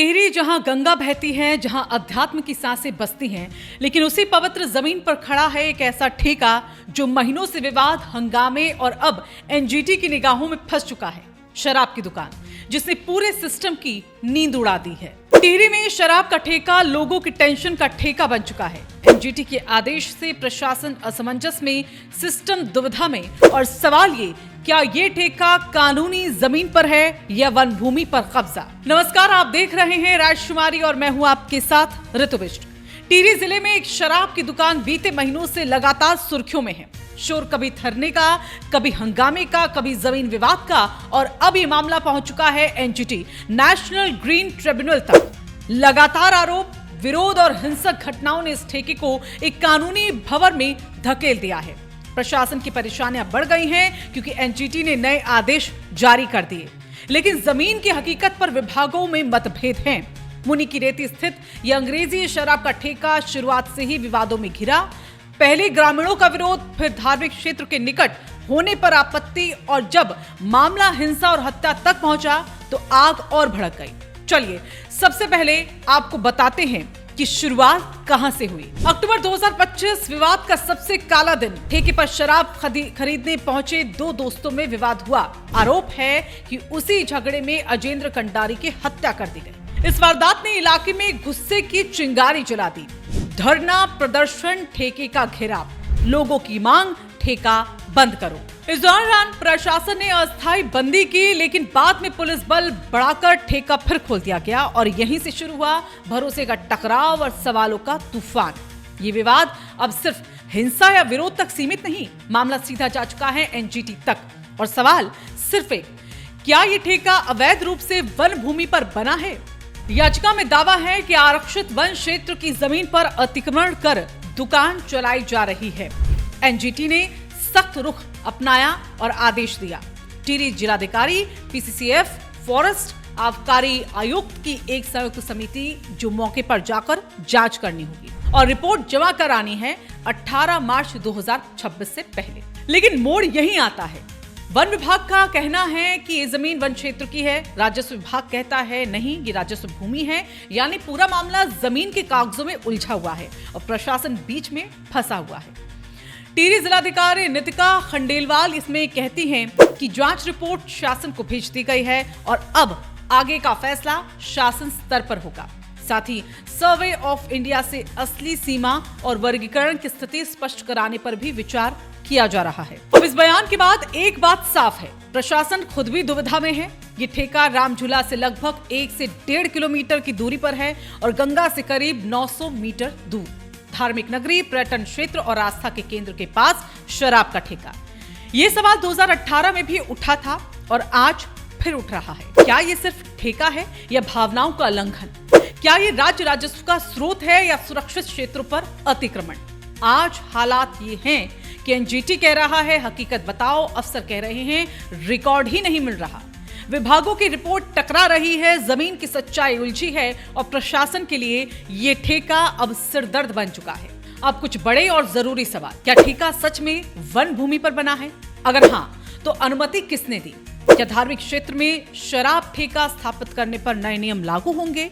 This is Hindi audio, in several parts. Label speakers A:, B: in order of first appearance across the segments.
A: टिहरी जहां गंगा बहती है, जहां अध्यात्म की सांसें बसती हैं, लेकिन उसी पवित्र जमीन पर खड़ा है एक ऐसा ठेका जो महीनों से विवाद, हंगामे और अब एनजीटी की निगाहों में फंस चुका है। शराब की दुकान जिसने पूरे सिस्टम की नींद उड़ा दी है। टिहरी में शराब का ठेका लोगों की टेंशन का ठेका बन चुका है। एनजीटी के आदेश से प्रशासन असमंजस में, सिस्टम दुविधा में, और सवाल ये, क्या ये ठेका कानूनी जमीन पर है या वन भूमि पर कब्जा। नमस्कार, आप देख रहे हैं राजकुमारी और मैं हूं आपके साथ ऋतु बिष्ट। टिहरी जिले में एक शराब की दुकान बीते महीनों से लगातार सुर्खियों में है। शोर कभी धरने का, कभी हंगामे का, कभी जमीन विवाद का, और अब ये मामला पहुंच चुका है एनजीटी नेशनल ग्रीन ट्रिब्यूनल तक। लगातार आरोप, विरोध और हिंसक घटनाओं ने इस ठेके को एक कानूनी भंवर में धकेल दिया है। प्रशासन की परेशानियां बढ़ गई हैं क्योंकि एनजीटी ने नए आदेश जारी कर दिए, लेकिन जमीन की हकीकत पर विभागों में मतभेद हैं। मुनि की रेती स्थित यह अंग्रेजी शराब का ठेका शुरुआत से ही विवादों में घिरा। पहले ग्रामीणों का विरोध, फिर धार्मिक क्षेत्र के निकट होने पर आपत्ति, और जब मामला हिंसा और हत्या तक पहुंचा तो आग और भड़क गई। चलिए सबसे पहले आपको बताते हैं कि शुरुआत कहां से हुई। अक्टूबर 2025 विवाद का सबसे काला दिन। ठेके पर शराब खरीदने पहुंचे दो दोस्तों में विवाद हुआ। आरोप है कि उसी झगड़े में अजेंद्र कंडारी की हत्या कर दी गई। इस वारदात ने इलाके में गुस्से की चिंगारी जला दी। धरना प्रदर्शन, ठेके का घेराव, लोगों की मांग, ठेका बंद करो। इस दौरान प्रशासन ने अस्थायी बंदी की, लेकिन बाद में पुलिस बल बढ़ाकर ठेका फिर खोल दिया गया और यहीं से शुरू हुआ भरोसे का टकराव और सवालों का तूफान। ये विवाद अब सिर्फ हिंसा या विरोध तक सीमित नहीं, मामला सीधा जा चुका है एनजीटी तक। और सवाल सिर्फ एक, क्या ये ठेका अवैध रूप से वन भूमि पर बना है? याचिका में दावा है कि आरक्षित वन क्षेत्र की जमीन पर अतिक्रमण कर दुकान चलाई जा रही है। एनजीटी ने सख्त रुख अपनाया और आदेश दिया। टिहरी जिलाधिकारी, पीसीसीएफ, फॉरेस्ट, आबकारी आयुक्त की एक संयुक्त समिति जो मौके पर जाकर जांच करनी होगी और रिपोर्ट जमा करानी है 18 मार्च 2026 से पहले। लेकिन मोड़ यहीं आता है। वन विभाग का कहना है कि ये जमीन वन क्षेत्र की है। राजस्व विभाग कहता है नहीं, ये राजस्व भूमि है। यानी पूरा मामला जमीन के कागजों में उलझा हुआ है और प्रशासन बीच में फंसा हुआ है। टिहरी जिलाधिकारी नितिका खंडेलवाल इसमें कहती हैं कि जांच रिपोर्ट शासन को भेज दी गई है और अब आगे का फैसला शासन स्तर पर होगा। साथ ही सर्वे ऑफ इंडिया से असली सीमा और वर्गीकरण की स्थिति स्पष्ट कराने पर भी विचार किया जा रहा है। अब इस बयान के बाद एक बात साफ है, प्रशासन खुद भी दुविधा में है। ये ठेका रामझूला से लगभग 1 से 1.5 किलोमीटर की दूरी पर है और गंगा से करीब 900 मीटर दूर। धार्मिक नगरी, पर्यटन क्षेत्र और आस्था के केंद्र के पास शराब का ठेका। ये सवाल 2018 में भी उठा था और आज फिर उठ रहा है। क्या ये सिर्फ ठेका है या भावनाओं का उल्लंघन? क्या ये राज्य राजस्व का स्रोत है या सुरक्षित क्षेत्रों पर अतिक्रमण? आज हालात ये हैं कि एनजीटी कह रहा है हकीकत बताओ, अफसर कह रहे हैं रिकॉर्ड ही नहीं मिल रहा, विभागों की रिपोर्ट टकरा रही है, जमीन की सच्चाई उलझी है और प्रशासन के लिए ये ठेका अब सिरदर्द बन चुका है। अब कुछ बड़े और जरूरी सवाल, क्या ठेका सच में वन भूमि पर बना है? अगर हाँ, तो अनुमति किसने दी? क्या धार्मिक क्षेत्र में शराब ठेका स्थापित करने पर नए नियम लागू होंगे?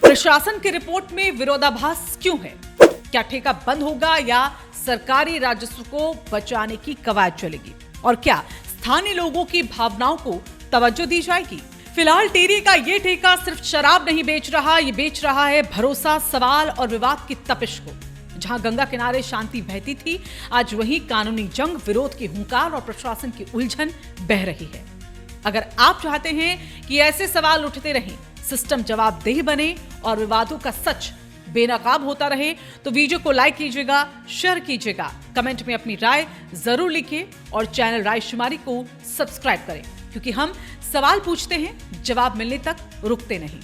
A: प्रशासन की रिपोर्ट में विरोधाभास क्यों है? क्या ठेका बंद होगा या सरकारी राजस्व को बचाने की कवायद चलेगी? और क्या स्थानीय लोगों की भावनाओं को तवज्जो दी जाएगी? फिलहाल टिहरी का ये ठेका सिर्फ शराब नहीं बेच रहा, ये बेच रहा है भरोसा, सवाल और विवाद की तपिश को। जहां गंगा किनारे शांति बहती थी, आज वहीं कानूनी जंग, विरोध की हुंकार और प्रशासन की उलझन बह रही है। अगर आप चाहते हैं कि ऐसे सवाल उठते रहें, सिस्टम जवाबदेह बने और विवादों का सच बेनकाब होता रहे, तो वीडियो को लाइक कीजिएगा, शेयर कीजिएगा, कमेंट में अपनी राय जरूर लिखिए और चैनल राजकुमारी को सब्सक्राइब करें, क्योंकि हम सवाल पूछते हैं, जवाब मिलने तक रुकते नहीं।